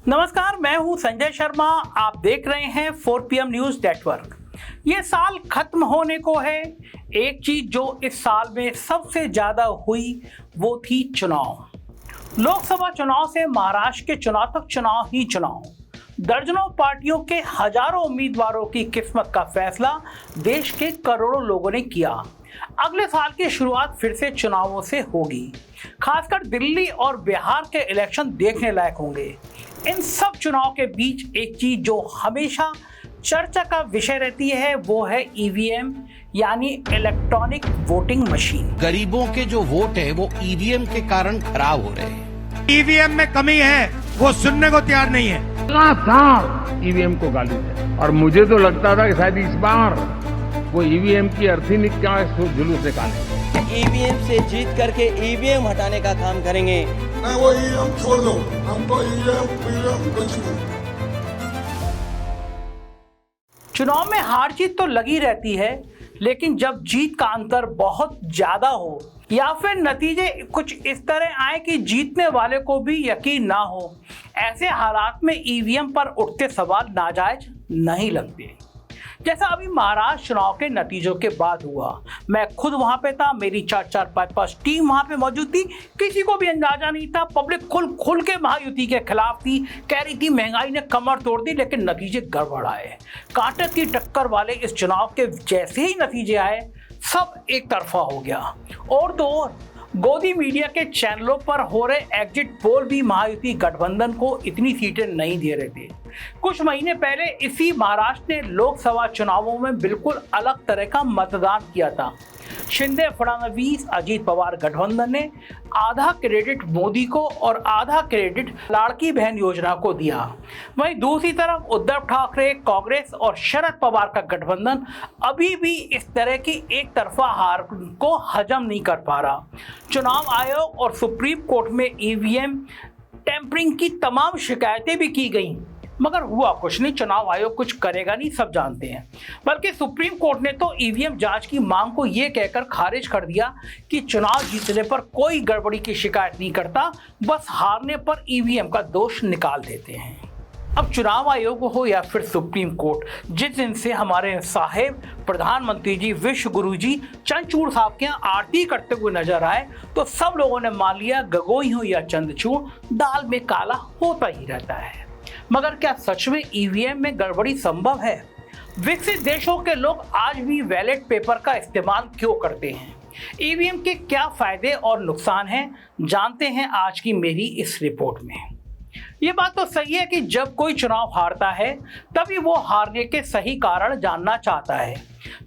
नमस्कार, मैं हूं संजय शर्मा। आप देख रहे हैं 4 PM न्यूज नेटवर्क। ये साल खत्म होने को है। एक चीज जो इस साल में सबसे ज्यादा हुई वो थी चुनाव। लोकसभा चुनाव से महाराष्ट्र के चुनाव तक चुनाव ही चुनाव। दर्जनों पार्टियों के हजारों उम्मीदवारों की किस्मत का फैसला देश के करोड़ों लोगों ने किया। अगले साल की शुरुआत फिर से चुनावों से होगी। खासकर दिल्ली और बिहार के इलेक्शन देखने लायक होंगे। इन सब चुनाव के बीच एक चीज जो हमेशा चर्चा का विषय रहती है वो है ईवीएम यानी इलेक्ट्रॉनिक वोटिंग मशीन। गरीबों के जो वोट है वो ईवीएम के कारण खराब हो रहे हैं। ईवीएम में कमी है वो सुनने को तैयार नहीं है। लगातार ईवीएम को गाली दे और मुझे तो लगता था कि शायद इस बार वो ईवीएम की अर्थी निकाय जुलूस निकाले। ईवीएम से जीत करके ईवीएम हटाने का काम करेंगे। मैं वो ईवीएम छोड़ दो, हमको ईवीएम कुछ नहीं। चुनाव में हार जीत तो लगी रहती है, लेकिन जब जीत का अंतर बहुत ज्यादा हो या फिर नतीजे कुछ इस तरह आए कि जीतने वाले को भी यकीन ना हो, ऐसे हालात में ईवीएम पर उठते सवाल नाजायज नहीं लगते। जैसा अभी महाराष्ट्र चुनाव के नतीजों के बाद हुआ। मैं खुद वहां पे था, मेरी 4-5 टीम वहां पे मौजूद थी। किसी को भी अंदाजा नहीं था। पब्लिक खुल के महायुति के खिलाफ थी, कह रही थी महंगाई ने कमर तोड़ दी, लेकिन नतीजे गड़बड़ आए। कांटे की टक्कर वाले इस चुनाव के जैसे ही नतीजे आए, सब एक तरफा हो गया। और तो और गोदी मीडिया के चैनलों पर हो रहे एग्जिट पोल भी महायुति गठबंधन को इतनी सीटें नहीं दे रहे थे। कुछ महीने पहले इसी महाराष्ट्र ने लोकसभा चुनावों में बिल्कुल अलग तरह का मतदान किया था। शिंदे फडणवीस अजीत पवार गठबंधन ने आधा क्रेडिट मोदी को और आधा क्रेडिट लाड़की बहन योजना को दिया। वहीं दूसरी तरफ उद्धव ठाकरे, कांग्रेस और शरद पवार का गठबंधन अभी भी इस तरह की एक तरफा हार को हजम नहीं कर पा रहा। चुनाव आयोग और सुप्रीम कोर्ट में ईवीएम टेम्परिंग की तमाम शिकायतें भी की गईं, मगर हुआ कुछ नहीं। चुनाव आयोग कुछ करेगा नहीं, सब जानते हैं। बल्कि सुप्रीम कोर्ट ने तो ईवीएम जांच की मांग को यह कहकर खारिज कर दिया कि चुनाव जीतने पर कोई गड़बड़ी की शिकायत नहीं करता, बस हारने पर ईवीएम का दोष निकाल देते हैं। अब चुनाव आयोग हो या फिर सुप्रीम कोर्ट, जिस दिन से हमारे साहेब प्रधानमंत्री जी, विश्व गुरु जी चंद्रचूड़ साहब के यहाँ आरती करते हुए नजर आए, तो सब लोगों ने मान लिया गगोई हो या चंद्रचूड़, दाल में काला होता ही रहता है। मगर क्या सच में ईवीएम में गड़बड़ी संभव है? विकसित देशों के लोग आज भी बैलेट पेपर का इस्तेमाल क्यों करते हैं? ईवीएम के क्या फायदे और नुकसान हैं, जानते हैं आज की मेरी इस रिपोर्ट में। ये बात तो सही है कि जब कोई चुनाव हारता है तभी वो हारने के सही कारण जानना चाहता है,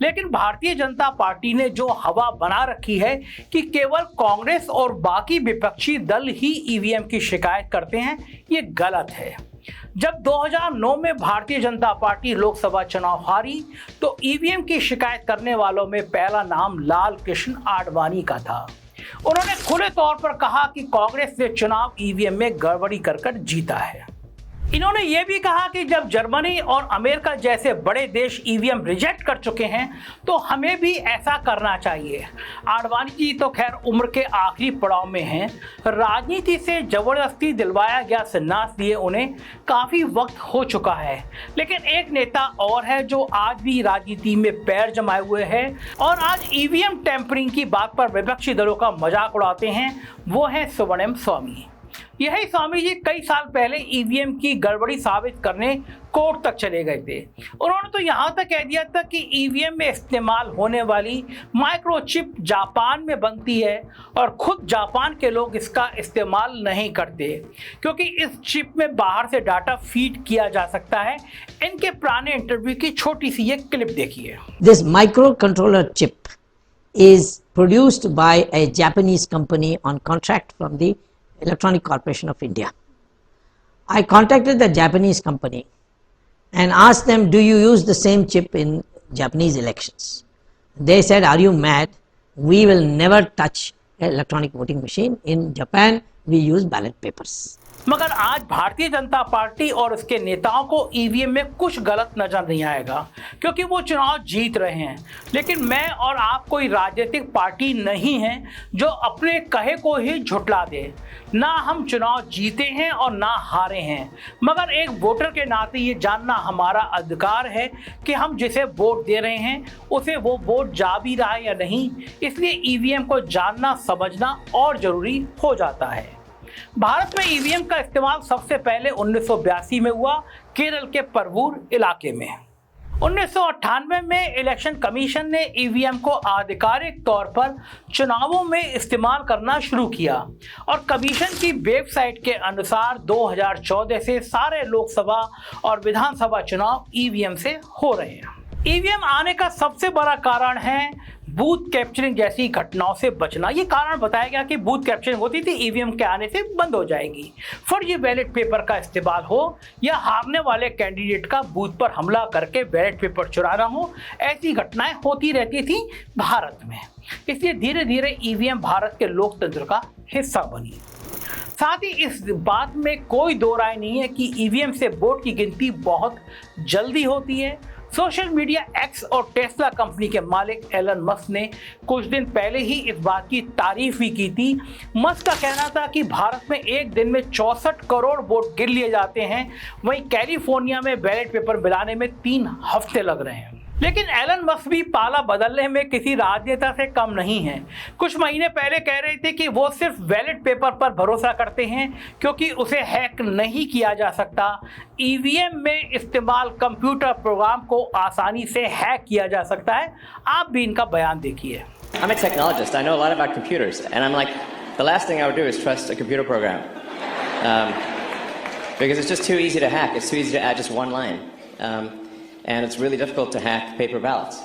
लेकिन भारतीय जनता पार्टी ने जो हवा बना रखी है कि केवल कांग्रेस और बाकी विपक्षी दल ही ईवीएम की शिकायत करते हैं, ये गलत है। जब 2009 में भारतीय जनता पार्टी लोकसभा चुनाव हारी तो ईवीएम की शिकायत करने वालों में पहला नाम लाल कृष्ण आडवाणी का था। उन्होंने खुले तौर पर कहा कि कांग्रेस ने चुनाव ईवीएम में गड़बड़ी कर जीता है। इन्होंने ये भी कहा कि जब जर्मनी और अमेरिका जैसे बड़े देश ईवीएम रिजेक्ट कर चुके हैं तो हमें भी ऐसा करना चाहिए। आडवाणी जी तो खैर उम्र के आखिरी पड़ाव में हैं। राजनीति से जबरदस्ती दिलवाया गया संन्यास लिए उन्हें काफ़ी वक्त हो चुका है, लेकिन एक नेता और है जो आज भी राजनीति में पैर जमाए हुए है और आज ईवीएम टेम्परिंग की बात पर विपक्षी दलों का मजाक उड़ाते हैं। वो है सुब्रमण्यम स्वामी। यही स्वामी जी कई साल पहले ईवीएम की गड़बड़ी साबित करने कोर्ट तक चले गए थे। उन्होंने तो यहाँ तक कह दिया था कि ईवीएम में इस्तेमाल होने वाली माइक्रोचिप जापान में बनती है और खुद जापान के लोग इसका इस्तेमाल नहीं करते, क्योंकि इस चिप में बाहर से डाटा फीड किया जा सकता है। इनके पुराने इंटरव्यू की छोटी सी ये क्लिप देखिए। This micro controller chip is produced by A Japanese company on contract from the Electronic Corporation of India. I contacted the Japanese company and asked them, do you use the same chip in Japanese elections? They said, are you mad? We will never touch an electronic voting machine. In Japan, we use ballot papers. मगर आज Bharatiya Janata party और उसके नेताओं को EVM में कुछ गलत नजर नहीं आएगा, क्योंकि वो चुनाव जीत रहे हैं। लेकिन मैं और आप कोई राजनीतिक पार्टी नहीं है जो अपने कहे को ही झुठला दे। ना हम चुनाव जीते हैं और ना हारे हैं, मगर एक वोटर के नाते ये जानना हमारा अधिकार है कि हम जिसे वोट दे रहे हैं उसे वो वोट जा भी रहा है या नहीं। इसलिए ईवीएम को जानना समझना और जरूरी हो जाता है। भारत में ईवीएम का इस्तेमाल सबसे पहले 1982 में हुआ, केरल के परवूर इलाके में। 1998 में इलेक्शन कमीशन ने ईवीएम को आधिकारिक तौर पर चुनावों में इस्तेमाल करना शुरू किया और कमीशन की वेबसाइट के अनुसार 2014 से सारे लोकसभा और विधानसभा चुनाव ईवीएम से हो रहे हैं। ईवीएम आने का सबसे बड़ा कारण है बूथ कैप्चरिंग जैसी घटनाओं से बचना। ये कारण बताया गया कि बूथ कैप्चरिंग होती थी, ईवीएम के आने से बंद हो जाएगी। फर्जी बैलेट पेपर का इस्तेमाल हो या हारने वाले कैंडिडेट का बूथ पर हमला करके बैलेट पेपर चुराना हो, ऐसी घटनाएं होती रहती थी भारत में। इसलिए धीरे धीरे ईवीएम भारत के लोकतंत्र का हिस्सा बनी। साथ ही इस बात में कोई दो राय नहीं है कि ईवीएम से वोट की गिनती बहुत जल्दी होती है। सोशल मीडिया एक्स और टेस्ला कंपनी के मालिक एलन मस्क ने कुछ दिन पहले ही इस बात की तारीफ भी की थी। मस्क का कहना था कि भारत में एक दिन में 64 करोड़ वोट गिन लिए जाते हैं, वहीं कैलिफोर्निया में बैलेट पेपर मिलाने में 3 हफ्ते लग रहे हैं। लेकिन एलन मस्क भी पाला बदलने में किसी राजनेता से कम नहीं है। कुछ महीने पहले कह रहे थे कि वो सिर्फ बैलेट पेपर पर भरोसा करते हैं क्योंकि उसे हैक नहीं किया जा सकता। ईवीएम में इस्तेमाल कंप्यूटर प्रोग्राम को आसानी से हैक किया जा सकता है। आप भी इनका बयान देखिए। I'm a technologist. I know a lot about computers, and I'm like, the last thing I would do is trust a computer program, because it's just too easy to hack. It's too easy to add just one line. And it's really difficult to hack paper ballots.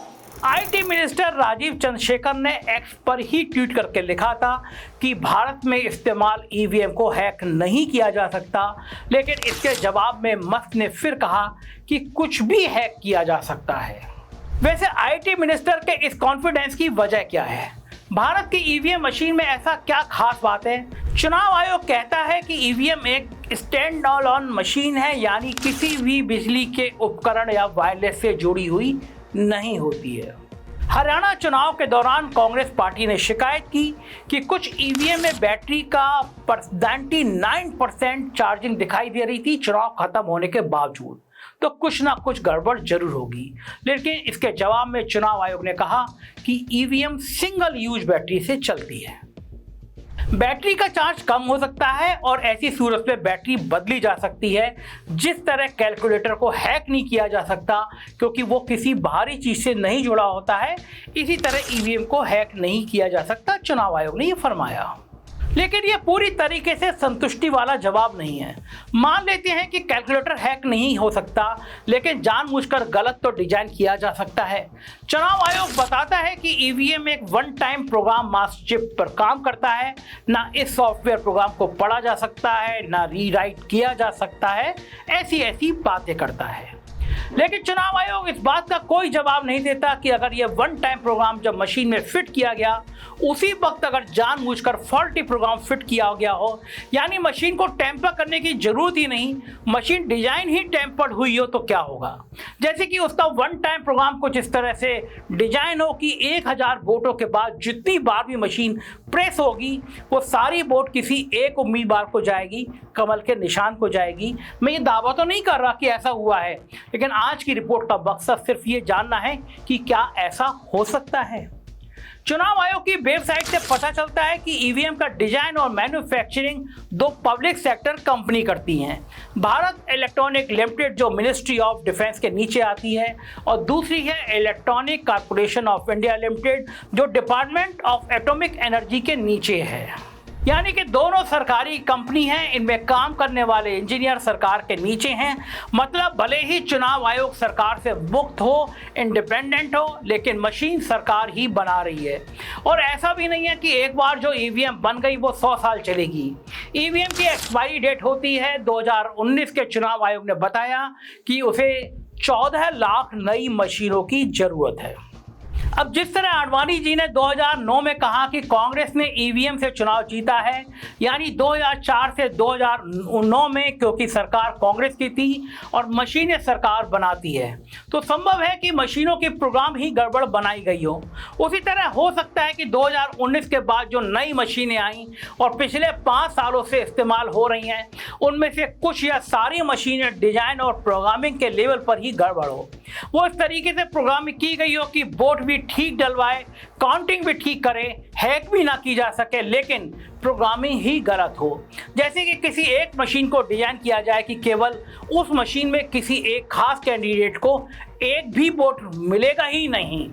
IT minister Rajeev Chandrasekhar ने X पर ही tweet करके लिखा था कि भारत में इस्तेमाल EVM को hack नहीं किया जा सकता, लेकिन इसके जवाब में मस्क ने फिर कहा कि कुछ भी हैक किया जा सकता है। वैसे आईटी मिनिस्टर के इस कॉन्फिडेंस की वजह क्या है? भारत की ईवीएम मशीन में ऐसा क्या खास बात है? चुनाव आयोग कहता है कि ईवीएम एक स्टैंड अलोन मशीन है, यानी किसी भी बिजली के उपकरण या वायरलेस से जुड़ी हुई नहीं होती है। हरियाणा चुनाव के दौरान कांग्रेस पार्टी ने शिकायत की कि कुछ ईवीएम में बैटरी का 99% चार्जिंग दिखाई दे रही थी चुनाव खत्म होने के बावजूद। तो कुछ ना कुछ गड़बड़ जरूर होगी। लेकिन इसके जवाब में चुनाव आयोग ने कहा कि ईवीएम सिंगल यूज बैटरी से चलती है। बैटरी का चार्ज कम हो सकता है और ऐसी सूरत में बैटरी बदली जा सकती है। जिस तरह कैलकुलेटर को हैक नहीं किया जा सकता क्योंकि वो किसी बाहरी चीज से नहीं जुड़ा होता है, इसी तरह ईवीएम को हैक नहीं किया जा सकता, चुनाव आयोग ने ये फरमाया। लेकिन ये पूरी तरीके से संतुष्टि वाला जवाब नहीं है। मान लेते हैं कि कैलकुलेटर हैक नहीं हो सकता, लेकिन जानबूझकर गलत तो डिजाइन किया जा सकता है। चुनाव आयोग बताता है कि ईवीएम एक one time program master chip पर काम करता है। ना इस सॉफ्टवेयर प्रोग्राम को पढ़ा जा सकता है, ना रीराइट किया जा सकता है, ऐसी बातें करता है। लेकिन चुनाव आयोग इस बात का कोई जवाब नहीं देता कि अगर यह वन टाइम प्रोग्राम जब मशीन में फिट किया गया, उसी वक्त अगर जानबूझकर फॉल्टी प्रोग्राम फिट किया गया हो, यानी मशीन को टेम्पर करने की जरूरत ही नहीं, मशीन डिजाइन ही टेम्पर्ड हुई हो, तो क्या होगा? जैसे कि उसका वन टाइम प्रोग्राम कुछ इस तरह से डिजाइन हो कि 1000 वोटों के बाद जितनी बार भी मशीन प्रेस होगी वो सारी वोट किसी एक उम्मीदवार को जाएगी, कमल के निशान को जाएगी। मैं ये दावा तो नहीं कर रहा कि ऐसा हुआ है, लेकिन आज की रिपोर्ट का मकसद सिर्फ ये जानना है कि क्या ऐसा हो सकता है। चुनाव आयोग की वेबसाइट से पता चलता है कि ईवीएम का डिजाइन और मैन्युफैक्चरिंग 2 पब्लिक सेक्टर कंपनी करती हैं। भारत इलेक्ट्रॉनिक लिमिटेड जो मिनिस्ट्री ऑफ डिफेंस के नीचे आती है, और दूसरी है electronic corporation of India limited जो डिपार्टमेंट ऑफ एटॉमिक एनर्जी के नीचे है। यानी कि दोनों सरकारी कंपनी हैं, इनमें काम करने वाले इंजीनियर सरकार के नीचे हैं। मतलब भले ही चुनाव आयोग सरकार से मुक्त हो, इंडिपेंडेंट हो, लेकिन मशीन सरकार ही बना रही है। और ऐसा भी नहीं है कि एक बार जो ईवीएम बन गई वो 100 साल चलेगी। ईवीएम की एक्सपायरी डेट होती है 2019 के चुनाव आयोग ने बताया कि उसे 14 लाख नई मशीनों की जरूरत है। अब जिस तरह आडवाणी जी ने 2009 में कहा कि कांग्रेस ने ईवीएम से चुनाव जीता है, यानी 2004 से 2009 में क्योंकि सरकार कांग्रेस की थी और मशीनें सरकार बनाती है, तो संभव है कि मशीनों की प्रोग्राम ही गड़बड़ बनाई गई हो। उसी तरह हो सकता है कि 2019 के बाद जो नई मशीनें आई और पिछले 5 सालों से इस्तेमाल हो रही हैं, उनमें से कुछ या सारी मशीनें डिजाइन और प्रोग्रामिंग के लेवल पर ही गड़बड़ हो। वो इस तरीके से प्रोग्रामिंग की गई हो कि वोट भी ठीक डलवाए, काउंटिंग भी ठीक करे, हैक भी ना की जा सके, लेकिन प्रोग्रामिंग ही गलत हो। जैसे कि किसी एक मशीन को डिजाइन किया जाए कि केवल उस मशीन में किसी एक खास कैंडिडेट को एक भी वोट मिलेगा ही नहीं।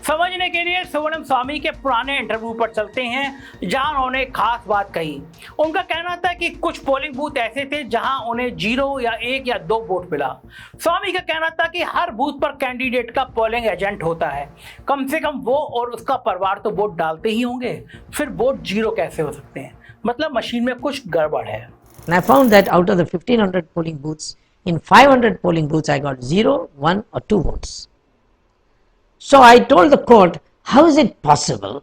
समझने के लिए सुब्रमण्यम स्वामी के पुराने इंटरव्यू पर चलते हैं जहां उन्होंने खास बात कही। उनका कहना था कि कुछ पोलिंग बूथ ऐसे थे जहां उन्हें 0 या 1 या 2 वोट मिला। स्वामी का कहना था कि हर बूथ पर कैंडिडेट का पोलिंग एजेंट होता है, कम से कम वो और उसका परिवार तो वोट डालते ही होंगे, फिर वोट 0 कैसे हो सकते हैं? मतलब मशीन में कुछ गड़बड़ है। And I found that out of the 1500 polling booths, in 500 polling booths I got 0, 1 or 2 votes. So I told the court, how is it possible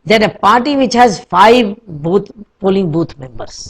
that a party which has 5 polling booth members,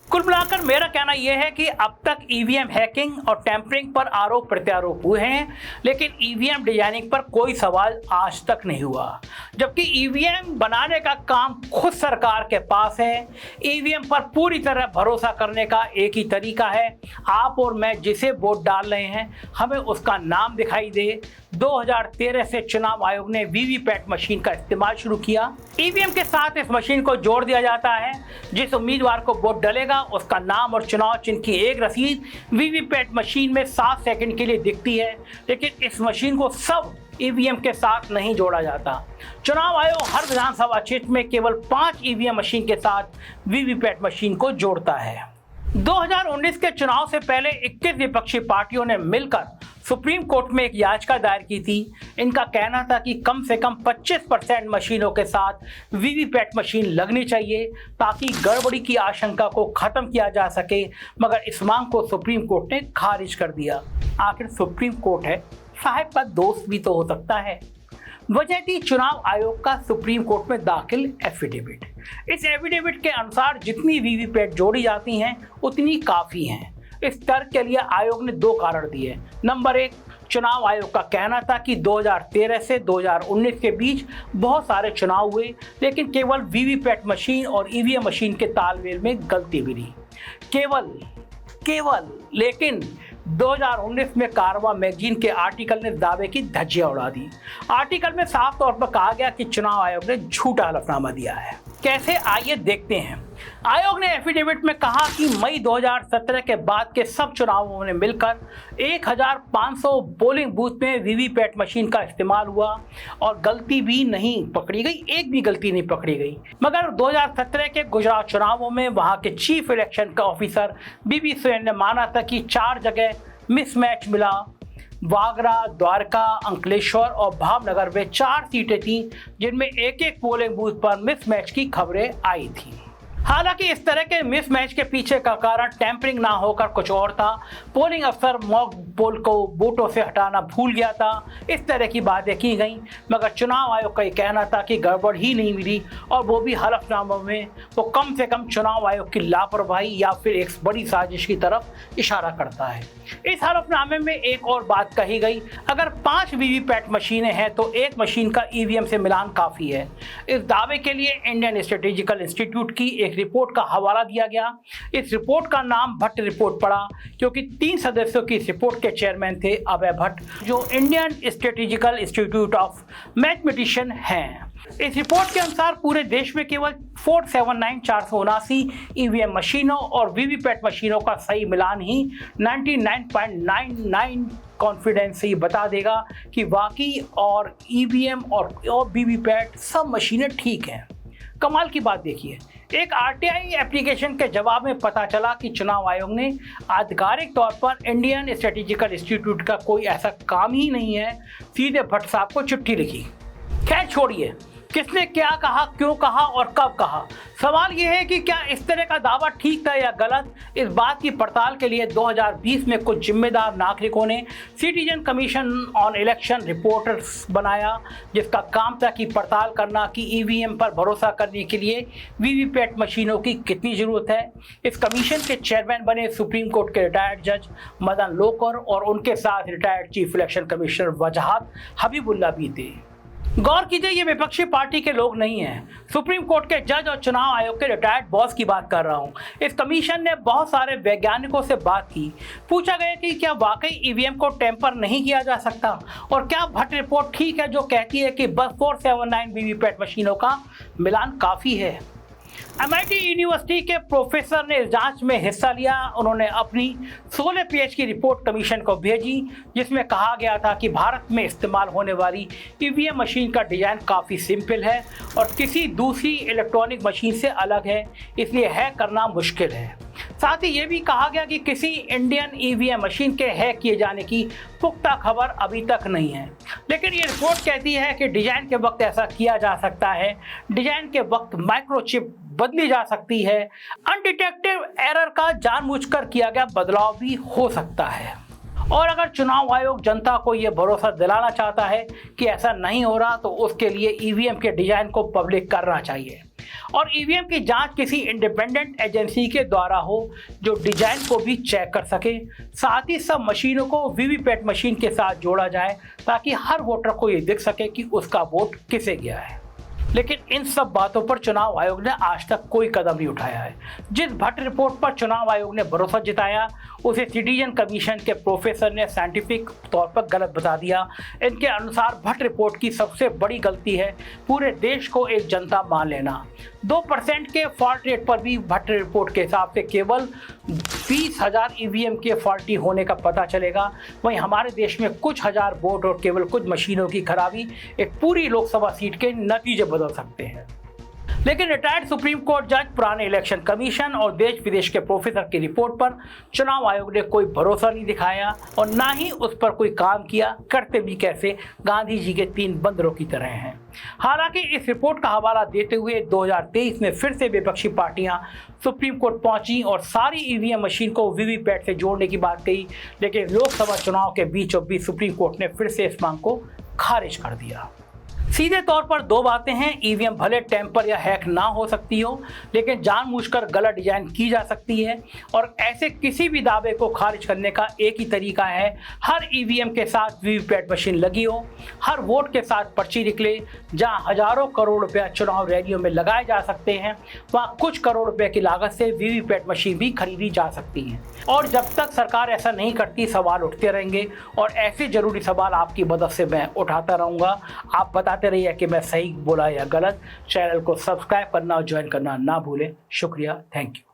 कुल मिलाकर मेरा कहना यह है कि अब तक EVM hacking और टैंपरिंग पर आरोप प्रत्यारोप हुए हैं, लेकिन ईवीएम डिजाइनिंग पर कोई सवाल आज तक नहीं हुआ। जबकि ईवीएम बनाने का काम खुद सरकार के पास है। ईवीएम पर पूरी तरह भरोसा करने का एक ही तरीका है, आप और मैं जिसे वोट डाल रहे हैं हमें उसका नाम दिखाई दे। 2013 से चुनाव आयोग ने वीवीपैट मशीन का इस्तेमाल शुरू किया। ईवीएम के साथ इस मशीन को जोड़ दिया जाता है। जिस उम्मीदवार को वोट डलेगा उसका नाम और चुनाव चिन्ह की एक रसीद वीवीपैट मशीन में 7 सेकंड के लिए दिखती है, लेकिन इस मशीन को सब ईवीएम के साथ नहीं जोड़ा जाता। चुनाव आयोग हर विधानसभा क्षेत्र में केवल 5 ईवीएम मशीन के साथ वीवीपैट मशीन को जोड़ता है। 2019 के चुनाव से पहले 21 विपक्षी पार्टियों ने मिलकर सुप्रीम कोर्ट में एक याचिका दायर की थी। इनका कहना था कि कम से कम 25% मशीनों के साथ वीवीपैट मशीन लगनी चाहिए ताकि गड़बड़ी की आशंका को खत्म किया जा सके, मगर इस मांग को सुप्रीम कोर्ट ने खारिज कर दिया। आखिर सुप्रीम कोर्ट है, साहब का दोस्त भी तो हो सकता है। वजह थी चुनाव आयोग का सुप्रीम कोर्ट में दाखिल एफिडेविट। इस एफिडेविट के अनुसार जितनी वीवीपैट जोड़ी जाती हैं उतनी काफ़ी हैं। इस तर्क के लिए आयोग ने 2 कारण दिए। नंबर 1, चुनाव आयोग का कहना था कि 2013 से 2019 के बीच बहुत सारे चुनाव हुए, लेकिन केवल वीवीपैट मशीन और ईवीएम मशीन के तालमेल में गलती मिली। केवल लेकिन 2019 में कारवां मैगजीन के आर्टिकल ने दावे की धज्जियां उड़ा दी। आर्टिकल में साफ तौर पर कहा गया कि चुनाव आयोग ने झूठा हलफनामा दिया है। कैसे, आइए देखते हैं। आयोग ने एफिडेविट में कहा कि मई 2017 के बाद के सब चुनावों में मिलकर 1500 पोलिंग बूथ में वीवीपैट मशीन का इस्तेमाल हुआ और गलती भी नहीं पकड़ी गई, एक भी गलती नहीं पकड़ी गई। मगर 2017 के गुजरात चुनावों में वहां के चीफ इलेक्शन का ऑफिसर बीबी सोरेन ने माना था कि 4 जगह मिसमैच मिला। वागरा, द्वारका, अंकलेश्वर और भावनगर में 4 सीटें थीं जिनमें एक पोलिंग बूथ पर मिसमैच की खबरें आई थीं। हालांकि इस तरह के मिसमैच के पीछे का कारण टैंपरिंग ना होकर कुछ और था। पोलिंग अफसर मॉक पोल को वोटों से हटाना भूल गया था। इस तरह की बातें की गई, मगर चुनाव आयोग का ये कहना था कि गड़बड़ ही नहीं मिली, और वो भी हलफनामे में। वो कम से कम चुनाव आयोग की लापरवाही या फिर एक बड़ी साजिश की तरफ इशारा करता है। इस हलफनामे में एक और बात कही गई, अगर 5 वीवीपैट मशीनें हैं तो एक मशीन का ईवीएम से मिलान काफ़ी है। इस दावे के लिए इंडियन स्ट्रेटेजिकल इंस्टीट्यूट की एक रिपोर्ट का हवाला दिया गया। इस रिपोर्ट का नाम भट्ट रिपोर्ट पड़ा क्योंकि 3 सदस्यों की इस रिपोर्ट के चेयरमैन थे अभय भट्ट, जो Indian strategical institute of mathematician हैं। इस रिपोर्ट के अनुसार पूरे देश में केवल 479,479 ईवीएम मशीनों और वीवीपैट मशीनों का सही मिलान ही 99.99 कॉन्फिडेंस से बता देगा कि वाकई और ईवीएम और वीवीपैट सब मशीनें ठीक हैं। कमाल की बात देखिए, एक आरटीआई एप्लीकेशन के जवाब में पता चला कि चुनाव आयोग ने आधिकारिक तौर पर इंडियन स्ट्रेटेजिकल इंस्टीट्यूट का कोई ऐसा काम ही नहीं है, सीधे भट्ट साहब को चिट्ठी लिखी। खैर छोड़िए, किसने क्या कहा, क्यों कहा और कब कहा? सवाल यह है कि क्या इस तरह का दावा ठीक था या गलत? इस बात की पड़ताल के लिए 2020 में कुछ जिम्मेदार नागरिकों ने citizen commission on election reporters बनाया, जिसका काम था कि पड़ताल करना कि ईवीएम पर भरोसा करने के लिए वीवीपैट मशीनों की कितनी ज़रूरत है। इस कमीशन के चेयरमैन बने सुप्रीम कोर्ट के रिटायर्ड जज मदन लोकर और उनके साथ रिटायर्ड चीफ इलेक्शन कमिश्नर वजाहत हबीबुल्ला भी थे। गौर कीजिए, ये विपक्षी पार्टी के लोग नहीं हैं। सुप्रीम कोर्ट के जज और चुनाव आयोग के रिटायर्ड बॉस की बात कर रहा हूं। इस कमीशन ने बहुत सारे वैज्ञानिकों से बात की। पूछा गया कि क्या वाकई ईवीएम को टेम्पर नहीं किया जा सकता और क्या भट्ट रिपोर्ट ठीक है जो कहती है कि बस 479 वीवीपैट मशीनों का मिलान काफ़ी है। MIT यूनिवर्सिटी के प्रोफेसर ने इस जांच में हिस्सा लिया। उन्होंने अपनी 16 पेज की रिपोर्ट कमीशन को भेजी, जिसमें कहा गया था कि भारत में इस्तेमाल होने वाली ईवीएम मशीन का डिज़ाइन काफ़ी सिंपल है और किसी दूसरी इलेक्ट्रॉनिक मशीन से अलग है, इसलिए हैक करना मुश्किल है। साथ ही ये भी कहा गया कि किसी इंडियन ईवीएम मशीन के हैक किए जाने की पुख्ता खबर अभी तक नहीं है, लेकिन ये रिपोर्ट कहती है कि डिजाइन के वक्त ऐसा किया जा सकता है। डिजाइन के वक्त माइक्रोचिप बदली जा सकती है। अनडिटेक्टेड एरर का जानबूझकर किया गया बदलाव भी हो सकता है। और अगर चुनाव आयोग जनता को ये भरोसा दिलाना चाहता है कि ऐसा नहीं हो रहा, तो उसके लिए ईवीएम के डिजाइन को पब्लिक करना चाहिए और ईवीएम की जांच किसी इंडिपेंडेंट एजेंसी के द्वारा हो जो डिजाइन को भी चेक कर सके। साथ ही सब मशीनों को वीवीपैट मशीन के साथ जोड़ा जाए ताकि हर वोटर को ये दिख सके कि उसका वोट किसे गया है। लेकिन इन सब बातों पर चुनाव आयोग ने आज तक कोई कदम नहीं उठाया है। जिस भट्ट रिपोर्ट पर चुनाव आयोग ने भरोसा जताया, उसे सिटीजन कमीशन के प्रोफेसर ने साइंटिफिक तौर पर गलत बता दिया। इनके अनुसार भट्ट रिपोर्ट की सबसे बड़ी गलती है पूरे देश को एक जनता मान लेना। 2% के फॉल्ट रेट पर भी भट्ट रिपोर्ट के हिसाब से केवल 20,000 ईवीएम के फॉल्टी होने का पता चलेगा। वहीं हमारे देश में कुछ हजार वोट और केवल कुछ मशीनों की खराबी एक पूरी लोकसभा सीट के नतीजे बदल सकते हैं। लेकिन रिटायर्ड सुप्रीम कोर्ट जज, पुराने इलेक्शन कमीशन और देश विदेश के प्रोफेसर की रिपोर्ट पर चुनाव आयोग ने कोई भरोसा नहीं दिखाया और ना ही उस पर कोई काम किया। करते भी कैसे गांधी जी के 3 बंदरों की तरह हैं। हालांकि इस रिपोर्ट का हवाला देते हुए 2023 में फिर से विपक्षी पार्टियां सुप्रीम कोर्ट पहुंची और सारी ईवीएम मशीन को वीवीपैट से जोड़ने की बात कही, लेकिन लोकसभा चुनाव के बीचों बीच सुप्रीम कोर्ट ने फिर से इस मांग को खारिज कर दिया। सीधे तौर पर 2 बातें हैं, ईवीएम भले टेम्पर या हैक ना हो सकती हो, लेकिन जानबूझकर गलत डिजाइन की जा सकती है और ऐसे किसी भी दावे को खारिज करने का एक ही तरीका है, हर ईवीएम के साथ वीवीपैट मशीन लगी हो, हर वोट के साथ पर्ची निकले। जहां हजारों करोड़ रुपया चुनाव रैलियों में लगाए जा सकते हैं, वहां कुछ करोड़ रुपए की लागत से वीवीपैट मशीन भी खरीदी जा सकती है। और जब तक सरकार ऐसा नहीं करती, सवाल उठते रहेंगे और ऐसे जरूरी सवाल आपकी मदद से मैं उठाता रहूँगा। आप बताते रहिए कि मैं सही बोला या गलत। चैनल को सब्सक्राइब करना और ज्वाइन करना ना भूलें। शुक्रिया, थैंक यू।